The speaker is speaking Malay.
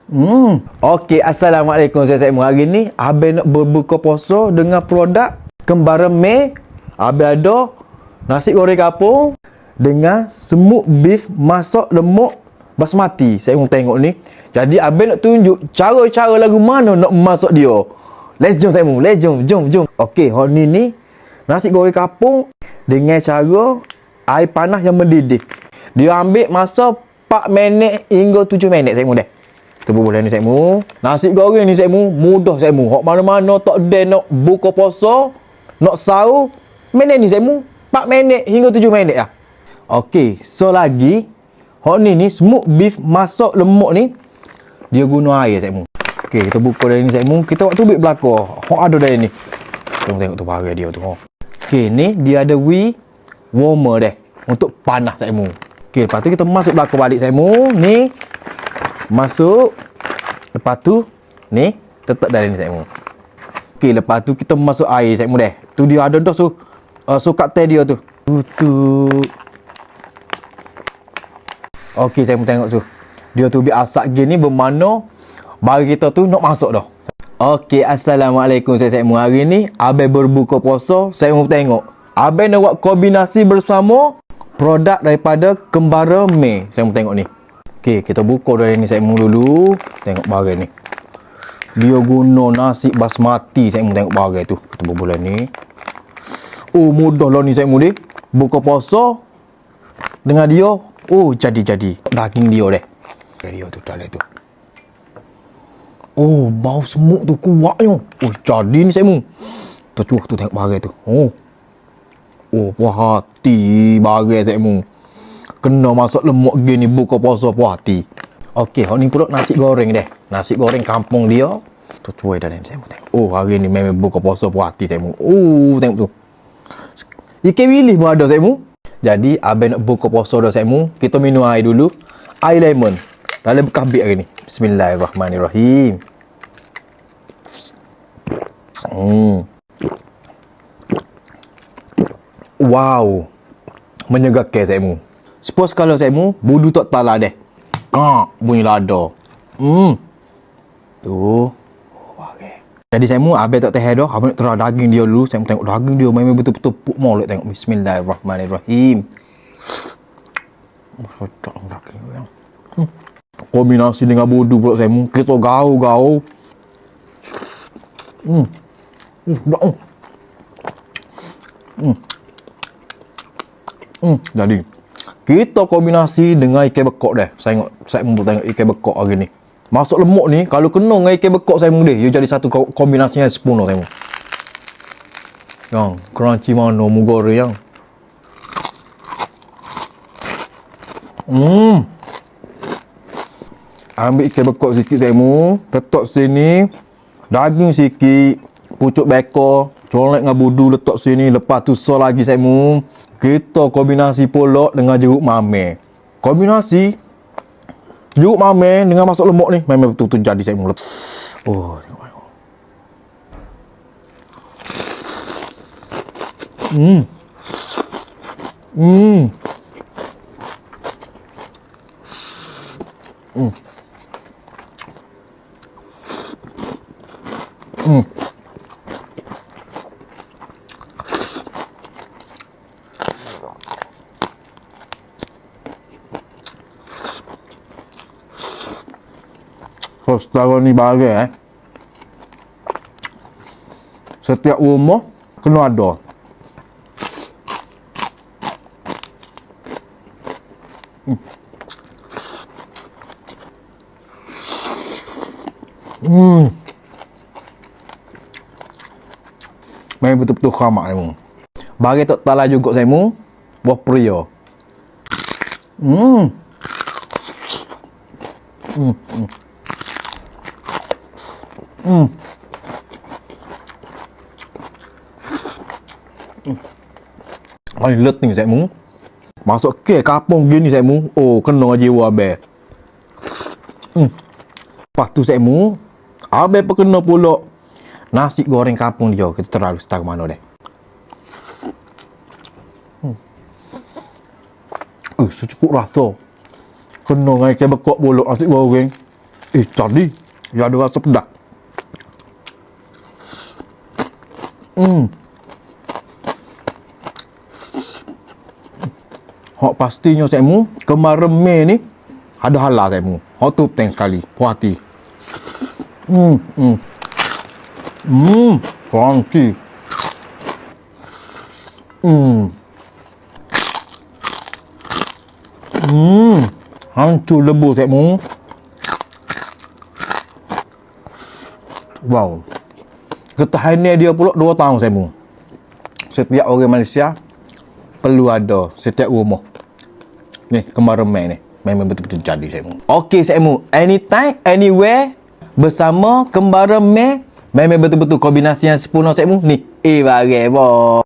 Okey, Assalamualaikum saya hari ni Abang nak berbuka puasa dengan produk Kembara Mei. Abang ada nasi goreng kapung dengan semut beef masak lemak basmati. Saya mau tengok ni. Jadi abang nak tunjuk cara-cara lagu mana nak masak dia. Let's jom saya mau. Let's jom. Okey, hari ni nasi goreng kapung dengan cara air panas yang mendidih. Dia ambil masa 4 minit hingga 7 minit saya mau dah. Kita boleh ni saya mu. Nasi goreng ni saya mu mudah saya mu. Hok mana-mana tak ada nak buka puasa, nak sahur, minit ni saya mu 4 minit hingga 7 minit lah. Okey, so lagi hok ni smoked beef masak lemak ni dia guna air saya mu. Okey, kita buka dari ni saya mu. Kita waktu tubik belakang. Hok ada dari ni. Tengok tu barang dia tu. Okey, ni dia ada warmer dah untuk panas saya mu. Okey, lepas tu kita masuk belakang balik saya mu. Ni masuk. Lepas tu ni tetap dari ni saya mu. Okey, lepas tu kita masuk air saya mu dah. Tu dia ada dah sukat teh dia tu. Okey, saya mu tengok tu. Dia tu biasa gini bermakna bagi kita tu nak masuk dah. Okey, Assalamualaikum saya mu. Hari ni abang berbuka puasa, saya mu tengok. Abang nak buat kombinasi bersama produk daripada Kembara Mei. Saya mu tengok ni. Okey, kita buka dari ni saya mu dulu. Tengok barang ni. Dia guna nasi basmati. Saya mu tengok barang tu. Kita bubulan ni. Oh, mudah lah ni saya mu ni. Buka puasa dengan dia. Oh, jadi. Daging dia deh. Dia tu dah tu. Oh, bau semut tu kuatnya. Oh, jadi ni saya mu. Tu tengok barang tu. Oh, puas hati barang saya mu. Kena masak lemak gini buka puasa puas hati. Okey, hok ni pula nasi goreng deh. Nasi goreng kampung dia. Tu cuai dah saya mu tengok. Oh, hari ni memang buka puasa puas hati saya mu. Oh, tengok tu. Ikan bilis pun ada saya mu. Jadi, abang nak buka puasa dah saya mu. Kita minum air dulu. Air lemon. Dalam bekas bik hari ni. Bismillahirrahmanirrahim. Wow. Menyegarkan saya mu. Suppose kalau saya mu budu tak tala deh. Bunyi lada. Tu. Okay. Jadi saya mu abang tak tahan dah. Abang nak terang daging dia dulu. Saya mu tengok daging dia memang betul-betul puk molek tengok. Bismillahirrahmanirrahim. Sedap daging dia. Kombinasi dengan budu pula saya mu. Kita gaul. Jadi kita kombinasi dengan ikan bekok dah. Saya mu tengok ikan bekok hari ni. Masuk lemak ni kalau kena dengan ikan bekok saya mu dia jadi satu kombinasinya sempurna saya mu. Yang crunchy mana mu goreng yang. Ambil ikan bekok sikit saya mu, letak sini. Daging sikit, pucuk beko, colek dengan budu letak sini. Lepas tu so lagi saya mu. Kita kombinasi pula dengan jeruk mame. Kombinasi jeruk mame dengan masak lemak ni memang betul-betul jadi saya mulut. Oh, tengok. Setara ni barang setiap rumah kena ada. Memang betul-betul khamak saya mu. Barang tak tala juga saya mu. Buah pria. Paling letting saya mu. Masuk ke kapung gini saya mu. Oh, kena jiwa abang. Lepas tu saya mu. Abang pun kena pula nasi goreng kampung dia. Kita terlalu setara mana dah. Secukup rasa. Kena dengan ikan bekok pula nasi goreng. Tadi dia ada rasa pedas. Hak pastinya saya kembar remeh ni ada halal saya hak tu penting sekali. Puas hati. Crunchy. Hancur lebu saya Wow. Ketahanan dia pula 2 tahun saya Setiap orang Malaysia perlu ada setiap rumah. Ni kembar remeh ni. Memang betul-betul jadi saya Okey saya anytime, anywhere bersama kembar remeh. Memang betul-betul kombinasi yang sempurna saya Ni. Bagai boh.